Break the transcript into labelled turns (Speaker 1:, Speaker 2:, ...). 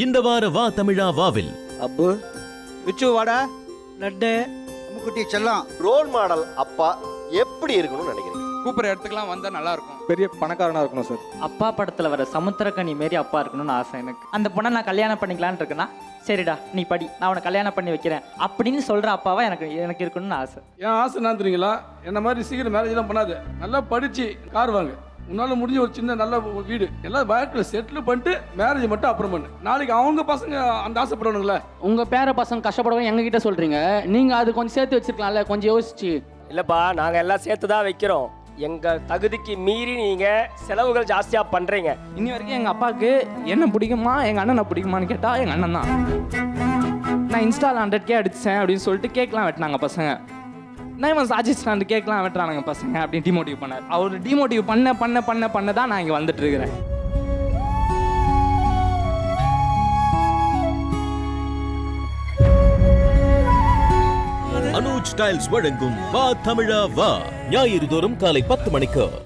Speaker 1: இந்த வார வா தமிழா வாவில்
Speaker 2: அப்பு விச்சு வாடா லட்டு
Speaker 3: அம்முக்குட்டி செல்லம்
Speaker 4: ரோல் மாடல் அப்பா எப்படி இருக்கணும்னு நினைக்கிறீங்க?
Speaker 5: கூப்பிட்ற இடத்துக்குலாம் வந்தா நல்லா இருக்கும்.
Speaker 2: பெரிய பணக்காரனா இருக்கணும் சார்.
Speaker 6: அப்பா படத்துல வர சமுத்திரக்கனி மாரி அப்பா இருக்கணும்னு ஆசை எனக்கு. அந்த பொண்ணை நான் கல்யாணம் பண்ணிக்கலான்னு இருக்கேன்னா, சரிடா நீ படி, நான் அவனை கல்யாணம் பண்ணி வைக்கிறேன் அப்படின்னு சொல்ற அப்பாவா எனக்கு இருக்கணும்னு ஆசை.
Speaker 7: என் ஆசை என்ன தெரியுங்களா, என்ன மாதிரி சீக்கிரம் மேரேஜ்லாம் பண்ணாது, நல்லா படிச்சு கார் வாங்க, உன்னால முடிஞ்ச ஒரு சின்ன நல்ல வீடு எல்லாம் வாழ்க்கையில் செட்டில் பண்ணிட்டு மேரேஜ் மட்டும் அப்புறம் பண்ணு. நாளைக்கு அவங்க பசங்க அந்த ஆசைப்படுவானுங்களே.
Speaker 8: உங்க பேர பசங்க கஷ்டப்படுவோம் எங்ககிட்ட சொல்றீங்க, நீங்க அது கொஞ்சம் சேர்த்து வச்சிருக்கலாம்ல, கொஞ்சம் யோசிச்சு.
Speaker 9: இல்லப்பா, நாங்க எல்லாம் சேர்த்து தான் வைக்கிறோம். எங்க தகுதிக்கு மீறி நீங்க செலவுகள் ஜாஸ்தியா பண்றீங்க.
Speaker 8: இன்னி வரைக்கும் எங்க அப்பாவுக்கு என்ன பிடிக்குமா எங்க அண்ணனை பிடிக்குமான்னு கேட்டா எங்க அண்ணன் தான். நான் இன்ஸ்டால 100K அடிச்சேன் அப்படின்னு சொல்லிட்டு கேக்லாம் வெட்டினாங்க பசங்க. நான் இவன் சாஜிஸ்டாண்டு கேக்லாம் வெட்டுறானுங்க பசங்க அப்படின்னு டிமோட்டிவ் பண்ணார். அவர் டிமோட்டிவ் பண்ண தான் நான் இங்கே வந்துட்டு இருக்கிறேன்.
Speaker 1: அனுஜ் டைல்ஸ் வழங்கும் வா தமிழா வா ஞாயிறு தோறும் காலை 10 மணிக்கு.